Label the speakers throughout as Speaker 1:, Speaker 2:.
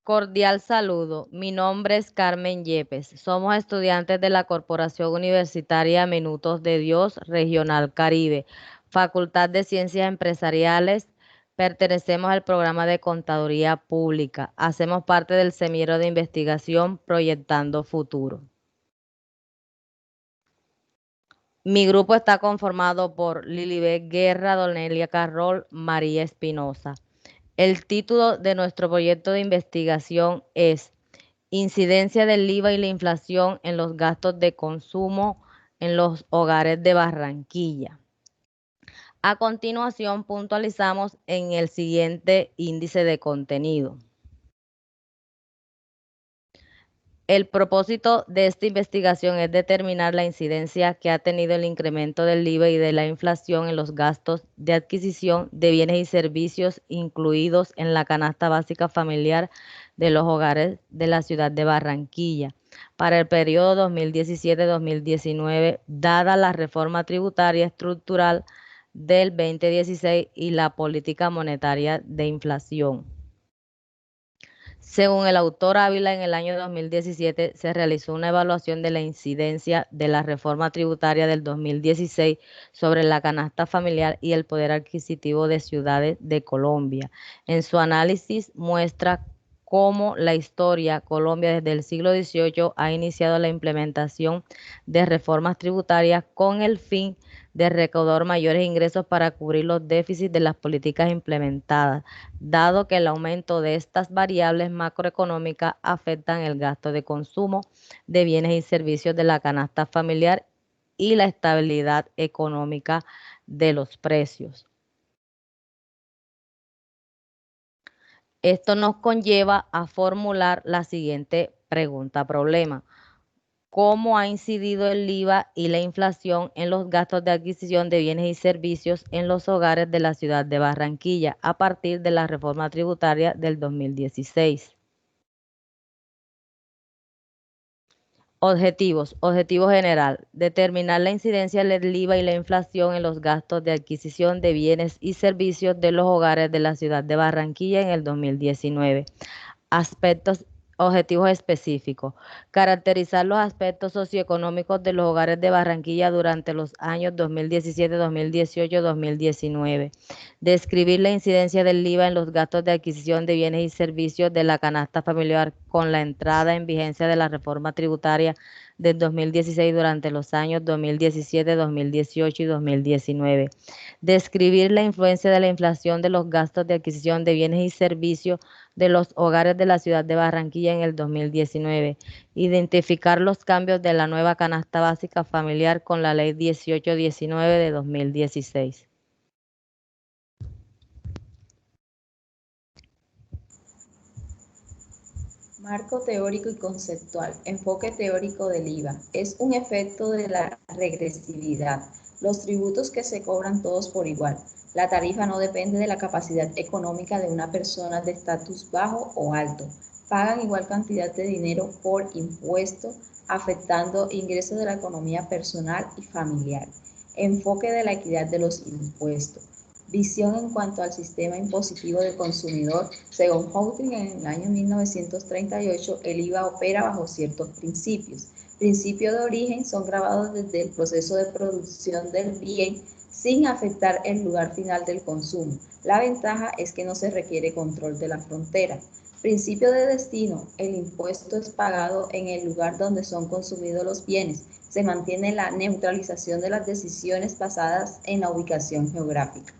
Speaker 1: Cordial saludo. Mi nombre es Carmen Yepes. Somos estudiantes de la Corporación Universitaria Minutos de Dios Regional Caribe, Facultad de Ciencias Empresariales. Pertenecemos al programa de Contaduría Pública. Hacemos parte del semillero de investigación Proyectando Futuro. Mi grupo está conformado por Lilibet Guerra, Donelia Carrol, María Espinosa. El título de nuestro proyecto de investigación es Incidencia del IVA y la inflación en los gastos de consumo en los hogares de Barranquilla. A continuación, puntualizamos en el siguiente índice de contenido. El propósito de esta investigación es determinar la incidencia que ha tenido el incremento del IVA y de la inflación en los gastos de adquisición de bienes y servicios incluidos en la canasta básica familiar de los hogares de la ciudad de Barranquilla para el periodo 2017-2019, dada la reforma tributaria estructural del 2016 y la política monetaria de inflación. Según el autor Ávila, en el año 2017 se realizó una evaluación de la incidencia de la reforma tributaria del 2016 sobre la canasta familiar y el poder adquisitivo de ciudades de Colombia. En su análisis muestra cómo la historia Colombia desde el siglo XVIII ha iniciado la implementación de reformas tributarias con el fin de recaudar mayores ingresos para cubrir los déficits de las políticas implementadas, dado que el aumento de estas variables macroeconómicas afectan el gasto de consumo de bienes y servicios de la canasta familiar y la estabilidad económica de los precios. Esto nos conlleva a formular la siguiente pregunta-problema. ¿Cómo ha incidido el IVA y la inflación en los gastos de adquisición de bienes y servicios en los hogares de la ciudad de Barranquilla a partir de la reforma tributaria del 2016? Objetivos. Objetivo general. Determinar la incidencia del IVA y la inflación en los gastos de adquisición de bienes y servicios de los hogares de la ciudad de Barranquilla en el 2019. Aspectos. Objetivos específicos. Caracterizar los aspectos socioeconómicos de los hogares de Barranquilla durante los años 2017, 2018, 2019. Describir la incidencia del IVA en los gastos de adquisición de bienes y servicios de la canasta familiar con la entrada en vigencia de la reforma tributaria del 2016 durante los años 2017, 2018 y 2019. Describir la influencia de la inflación de los gastos de adquisición de bienes y servicios de los hogares de la ciudad de Barranquilla en el 2019. Identificar los cambios de la nueva canasta básica familiar con la ley 1819 de 2016.
Speaker 2: Marco teórico y conceptual. Enfoque teórico del IVA. Es un efecto de la regresividad. Los tributos que se cobran todos por igual. La tarifa no depende de la capacidad económica de una persona de estatus bajo o alto. Pagan igual cantidad de dinero por impuesto, afectando ingresos de la economía personal y familiar. Enfoque de la equidad de los impuestos. Visión en cuanto al sistema impositivo del consumidor. Según Houghton, en el año 1938, el IVA opera bajo ciertos principios. Principios de origen son grabados desde el proceso de producción del bien sin afectar el lugar final del consumo. La ventaja es que no se requiere control de la frontera. Principio de destino. El impuesto es pagado en el lugar donde son consumidos los bienes. Se mantiene la neutralización de las decisiones basadas en la ubicación geográfica.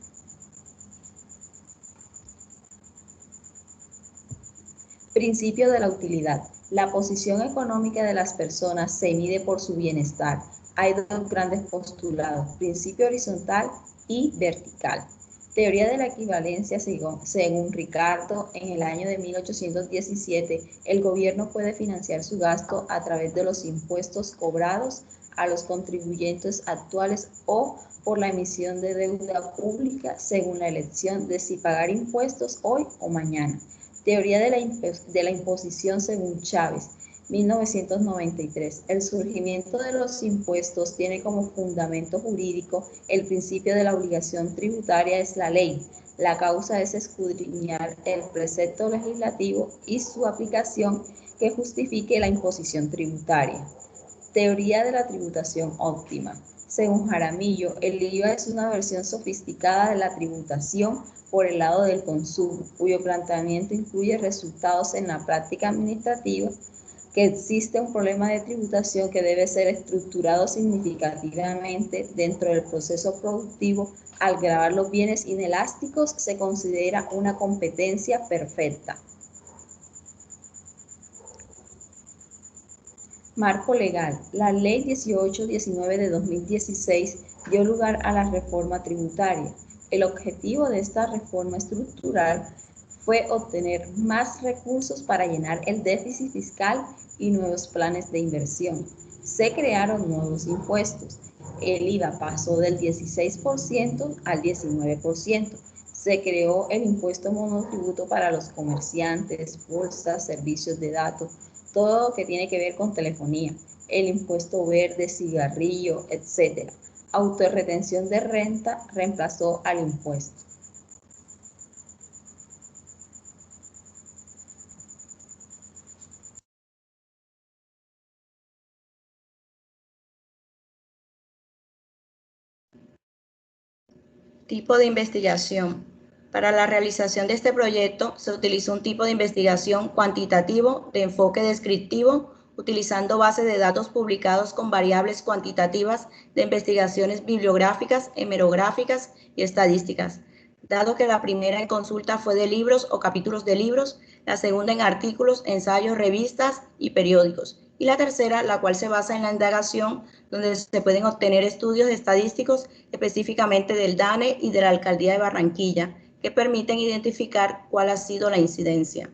Speaker 2: Principio de la utilidad. La posición económica de las personas se mide por su bienestar. Hay dos grandes postulados, principio horizontal y vertical. Teoría de la equivalencia. Según Ricardo, en el año de 1817, el gobierno puede financiar su gasto a través de los impuestos cobrados a los contribuyentes actuales o por la emisión de deuda pública según la elección de si pagar impuestos hoy o mañana. Teoría de la imposición según Chávez, 1993. El surgimiento de los impuestos tiene como fundamento jurídico el principio de la obligación tributaria es la ley. La causa es escudriñar el precepto legislativo y su aplicación que justifique la imposición tributaria. Teoría de la tributación óptima. Según Jaramillo, el IVA es una versión sofisticada de la tributación por el lado del consumo, cuyo planteamiento incluye resultados en la práctica administrativa, que existe un problema de tributación que debe ser estructurado significativamente dentro del proceso productivo. Al gravar los bienes inelásticos se considera una competencia perfecta. Marco legal. La Ley 1819 de 2016 dio lugar a la reforma tributaria. El objetivo de esta reforma estructural fue obtener más recursos para llenar el déficit fiscal y nuevos planes de inversión. Se crearon nuevos impuestos. El IVA pasó del 16% al 19%. Se creó el impuesto monotributo para los comerciantes, bolsas, servicios de datos, todo lo que tiene que ver con telefonía, el impuesto verde, cigarrillo, etc. Autorretención de renta reemplazó al impuesto.
Speaker 3: Tipo de investigación. Para la realización de este proyecto se utilizó un tipo de investigación cuantitativo de enfoque descriptivo, utilizando bases de datos publicados con variables cuantitativas de investigaciones bibliográficas, hemerográficas y estadísticas. Dado que la primera en consulta fue de libros o capítulos de libros, la segunda en artículos, ensayos, revistas y periódicos, y la tercera, la cual se basa en la indagación, donde se pueden obtener estudios estadísticos específicamente del DANE y de la Alcaldía de Barranquilla, que permiten identificar cuál ha sido la incidencia.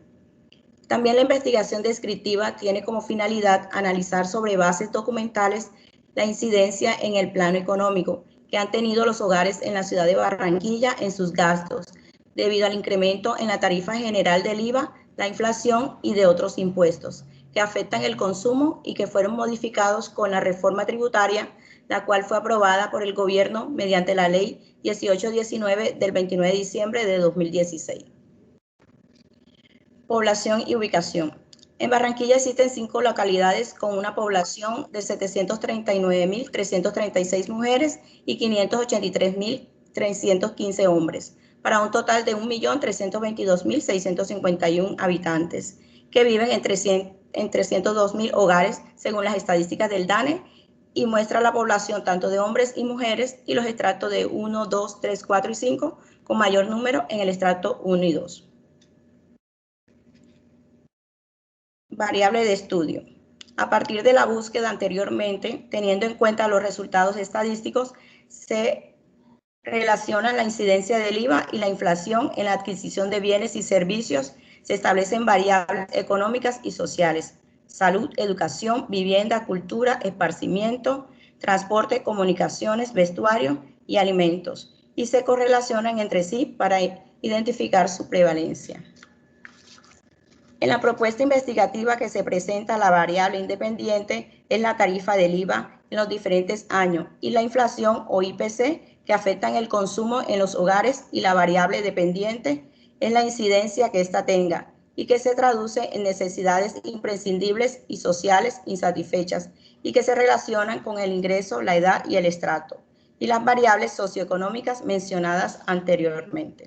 Speaker 3: También la investigación descriptiva tiene como finalidad analizar sobre bases documentales la incidencia en el plano económico que han tenido los hogares en la ciudad de Barranquilla en sus gastos, debido al incremento en la tarifa general del IVA, la inflación y de otros impuestos, que afectan el consumo y que fueron modificados con la reforma tributaria, la cual fue aprobada por el gobierno mediante la ley 1819 del 29 de diciembre de 2016. Población y ubicación. En Barranquilla existen 5 localidades con una población de 739.336 mujeres y 583.315 hombres, para un total de 1.322.651 habitantes, que viven en 302.000 hogares según las estadísticas del DANE, y muestra la población tanto de hombres y mujeres y los estratos de 1, 2, 3, 4 y 5, con mayor número en el estrato 1 y 2. Variable de estudio. A partir de la búsqueda anteriormente, teniendo en cuenta los resultados estadísticos, se relaciona la incidencia del IVA y la inflación en la adquisición de bienes y servicios. Se establecen variables económicas y sociales: salud, educación, vivienda, cultura, esparcimiento, transporte, comunicaciones, vestuario y alimentos, y se correlacionan entre sí para identificar su prevalencia. En la propuesta investigativa que se presenta, la variable independiente es la tarifa del IVA en los diferentes años y la inflación o IPC, que afectan el consumo en los hogares, y la variable dependiente es la incidencia que ésta tenga y que se traduce en necesidades imprescindibles y sociales insatisfechas y que se relacionan con el ingreso, la edad y el estrato, y las variables socioeconómicas mencionadas anteriormente.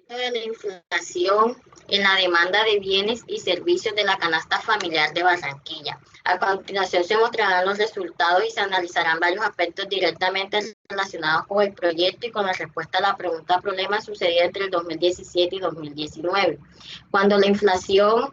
Speaker 4: De la inflación en la demanda de bienes y servicios de la canasta familiar de Barranquilla. A continuación se mostrarán los resultados y se analizarán varios aspectos directamente relacionados con el proyecto y con la respuesta a la pregunta problema sucedida entre el 2017 y 2019, cuando la inflación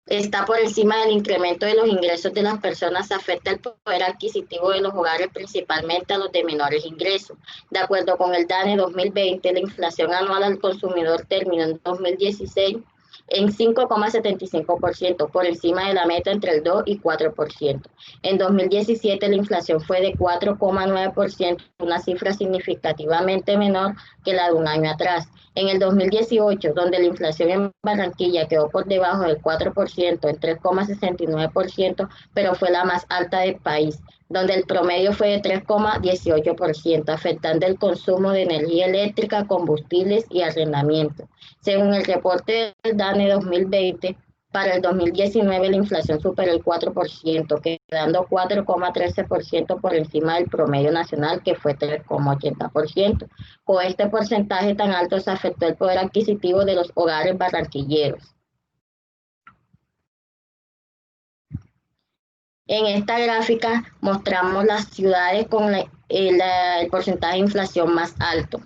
Speaker 4: está por encima del incremento de los ingresos de las personas, afecta el poder adquisitivo de los hogares, principalmente a los de menores ingresos. De acuerdo con el DANE 2020, la inflación anual al consumidor terminó en 2016 en 5,75%, por encima de la meta entre el 2 y 4%. En 2017 la inflación fue de 4,9%, una cifra significativamente menor que la de un año atrás. En el 2018, donde la inflación en Barranquilla quedó por debajo del 4%, en 3,69%, pero fue la más alta del país, donde el promedio fue de 3,18%, afectando el consumo de energía eléctrica, combustibles y arrendamiento. Según el reporte del DANE 2020, para el 2019 la inflación superó el 4%, quedando 4,13% por encima del promedio nacional, que fue 3,80%. Con este porcentaje tan alto se afectó el poder adquisitivo de los hogares barranquilleros. En esta gráfica mostramos las ciudades con el porcentaje de inflación más alto.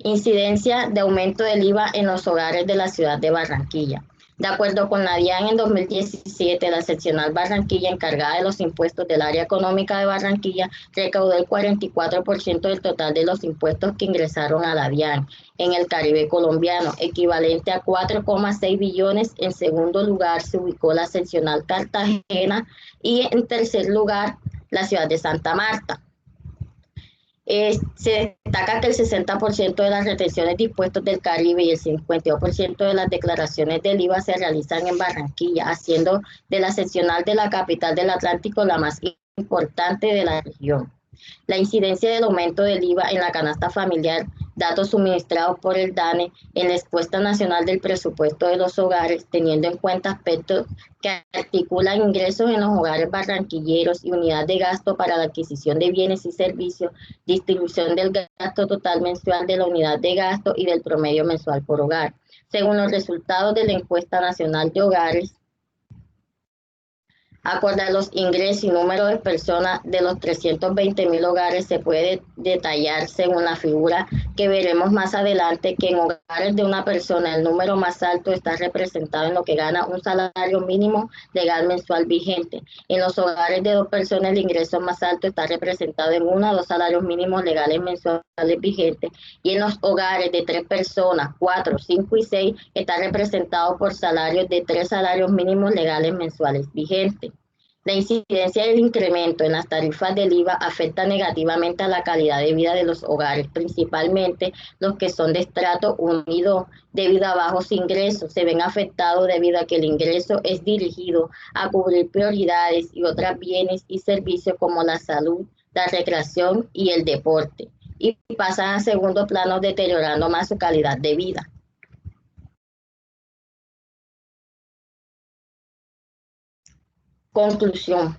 Speaker 4: Incidencia de aumento del IVA en los hogares de la ciudad de Barranquilla. De acuerdo con la DIAN, en 2017, la seccional Barranquilla, encargada de los impuestos del área económica de Barranquilla, recaudó el 44% del total de los impuestos que ingresaron a la DIAN en el Caribe colombiano, equivalente a 4,6 billones. En segundo lugar se ubicó la seccional Cartagena y en tercer lugar la ciudad de Santa Marta. Se destaca que el 60% de las retenciones de impuestos del Caribe y el 52% de las declaraciones del IVA se realizan en Barranquilla, haciendo de la seccional de la capital del Atlántico la más importante de la región. La incidencia del aumento del IVA en la canasta familiar, datos suministrados por el DANE en la encuesta nacional del presupuesto de los hogares, teniendo en cuenta aspectos que articulan ingresos en los hogares barranquilleros y unidad de gasto para la adquisición de bienes y servicios, distribución del gasto total mensual de la unidad de gasto y del promedio mensual por hogar. Según los resultados de la encuesta nacional de hogares, acorde a los ingresos y número de personas de los 320.000 hogares, se puede detallar según la figura que veremos más adelante que en hogares de una persona el número más alto está representado en lo que gana un salario mínimo legal mensual vigente. En los hogares de 2 personas el ingreso más alto está representado en 1 o 2 salarios mínimos legales mensuales vigentes, y en los hogares de 3 personas, 4, 5 y 6 está representado por salarios de 3 salarios mínimos legales mensuales vigentes. La incidencia del incremento en las tarifas del IVA afecta negativamente a la calidad de vida de los hogares, principalmente los que son de estrato 1 y 2, debido a bajos ingresos. Se ven afectados debido a que el ingreso es dirigido a cubrir prioridades y otros bienes y servicios como la salud, la recreación y el deporte, y pasan a segundo plano, deteriorando más su calidad de vida. Conclusión.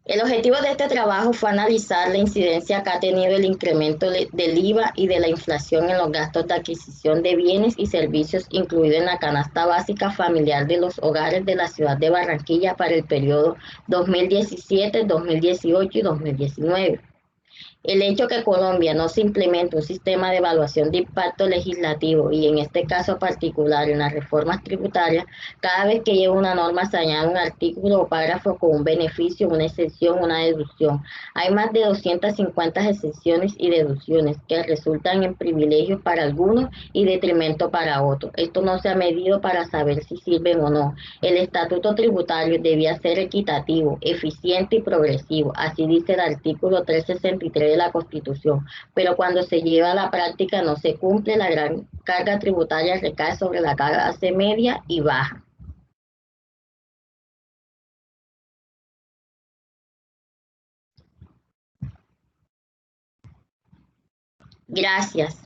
Speaker 4: El objetivo de este trabajo fue analizar la incidencia que ha tenido el incremento del IVA y de la inflación en los gastos de adquisición de bienes y servicios incluidos en la canasta básica familiar de los hogares de la ciudad de Barranquilla para el periodo 2017, 2018 y 2019. El hecho que Colombia no se implemente un sistema de evaluación de impacto legislativo, y en este caso particular en las reformas tributarias, cada vez que lleva una norma se añade un artículo o párrafo con un beneficio, una excepción, una deducción. Hay más de 250 excepciones y deducciones que resultan en privilegios para algunos y detrimento para otros. Esto no se ha medido para saber si sirven o no. El estatuto tributario debía ser equitativo, eficiente y progresivo, así dice el artículo 363 de la Constitución, pero cuando se lleva a la práctica no se cumple. La gran carga tributaria recae sobre la clase media y baja. Gracias.